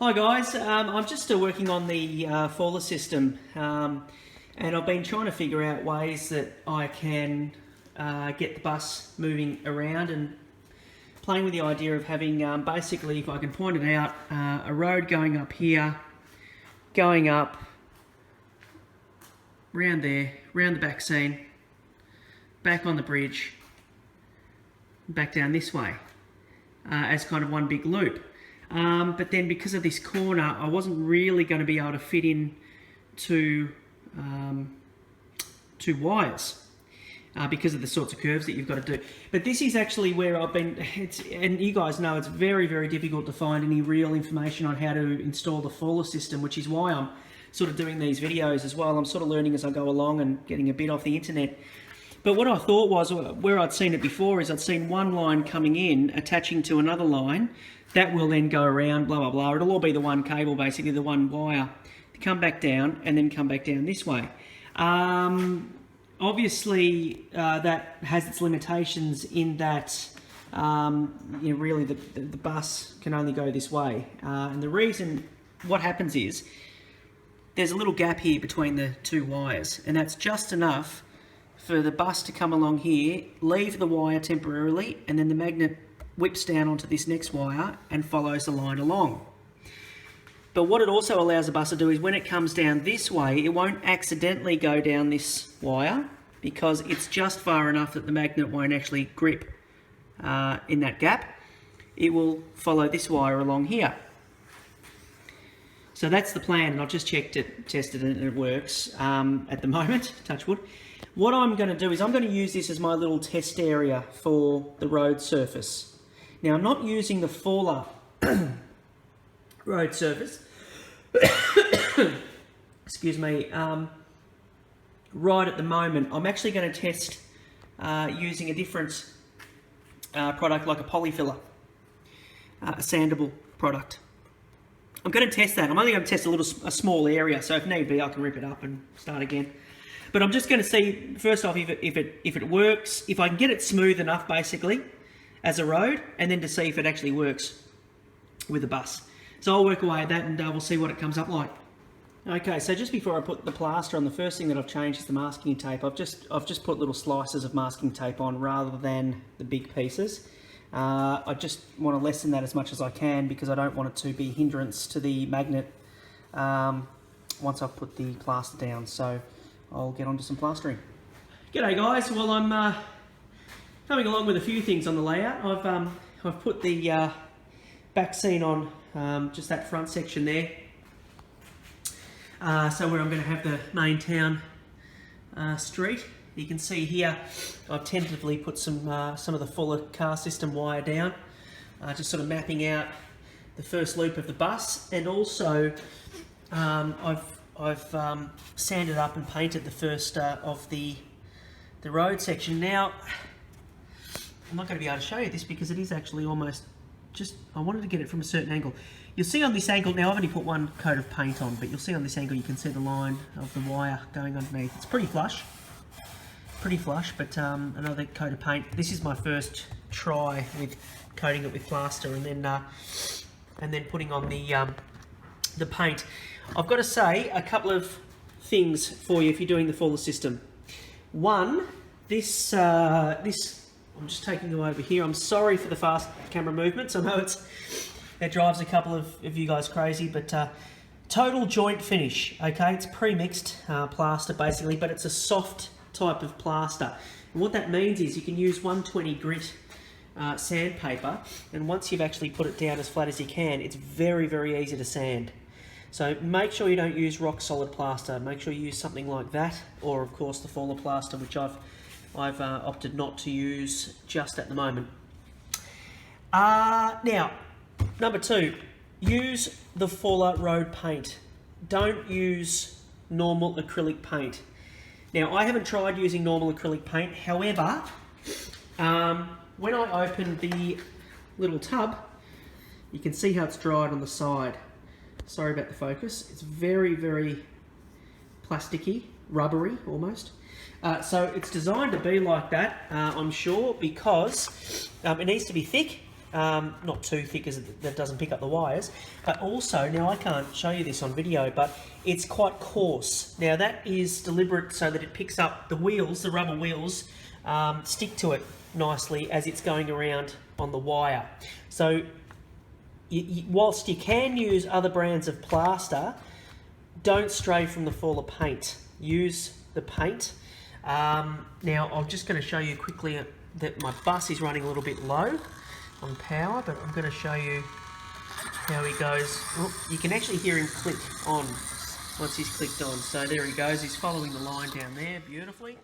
Hi guys, I'm just still working on the Faller system and I've been trying to figure out ways that I can get the bus moving around and playing with the idea of having basically, if I can point it out, a road going up here, going up, round there, round the back scene, back on the bridge, back down this way as kind of one big loop. But then because of this corner, I wasn't really going to be able to fit in two wires because of the sorts of curves that you've got to do. But this is actually where I've been, and you guys know it's very, very difficult to find any real information on how to install the Faller system, which is why I'm sort of doing these videos as well. I'm sort of learning as I go along and getting a bit off the internet. But what I thought was, where I'd seen it before, is I'd seen one line coming in, attaching to another line, that will then go around, blah, blah, blah. It'll all be the one cable, basically, the one wire. Come back down, and then come back down this way. Obviously, that has its limitations in that, really the bus can only go this way. And the reason, what happens is, there's a little gap here between the two wires, and that's just enough for the bus to come along here, leave the wire temporarily, and then the magnet whips down onto this next wire and follows the line along. But what it also allows the bus to do is when it comes down this way, it won't accidentally go down this wire because it's just far enough that the magnet won't actually grip in that gap. It will follow this wire along here. So that's the plan, and I've just checked it, tested it, and it works at the moment, touch wood. What I'm going to do is I'm going to use this as my little test area for the road surface. Now, I'm not using the Faller road surface, excuse me, right at the moment. I'm actually going to test using a different product like a polyfiller, a sandable product. I'm going to test that. I'm only going to test a small area, so if need be, I can rip it up and start again. But I'm just going to see, first off, if it works, if I can get it smooth enough, basically, as a road, and then to see if it actually works with the bus. So I'll work away at that, and we'll see what it comes up like. Okay, so just before I put the plaster on, the first thing that I've changed is the masking tape. I've just put little slices of masking tape on rather than the big pieces. I just want to lessen that as much as I can because I don't want it to be a hindrance to the magnet once I've put the plaster down. So I'll get onto some plastering. G'day guys, well I'm coming along with a few things on the layout. I've put the back scene on just that front section there. So where I'm going to have the main town street. You can see here I've tentatively put some of the Faller car system wire down, just sort of mapping out the first loop of the bus, and also I've sanded up and painted the first of the road section. Now, I'm not going to be able to show you this because it is actually almost just, I wanted to get it from a certain angle. You'll see on this angle, now I've only put one coat of paint on, but you'll see on this angle you can see the line of the wire going underneath. It's pretty flush, but another coat of paint. This is my first try with coating it with plaster and then putting on the paint. I've got to say a couple of things for you if you're doing the Faller system. One, this I'm just taking you over here. I'm sorry for the fast camera movements. I know it drives a couple of you guys crazy, but total joint finish. Okay, it's pre-mixed plaster basically, but it's a soft type of plaster. And what that means is you can use 120 grit sandpaper, and once you've actually put it down as flat as you can, it's very, very easy to sand. So make sure you don't use rock solid plaster. Make sure you use something like that, or of course the Faller plaster, which I've opted not to use just at the moment. Now, number two, use the Faller road paint. Don't use normal acrylic paint. Now, I haven't tried using normal acrylic paint. However, when I open the little tub, you can see how it's dried on the side. Sorry about the focus. It's very, very plasticky, rubbery almost. So it's designed to be like that, I'm sure, because it needs to be thick not too thick as that doesn't pick up the wires, but also, now I can't show you this on video, but it's quite coarse. Now that is deliberate so that it picks up the wheels, the rubber wheels, stick to it nicely as it's going around on the wire. So whilst you can use other brands of plaster, don't stray from the Faller paint. Use the paint. Now I'm just going to show you quickly that my bus is running a little bit low on power, but I'm going to show you how he goes. Oh, you can actually hear him click on once he's clicked on. So there he goes, he's following the line down there beautifully.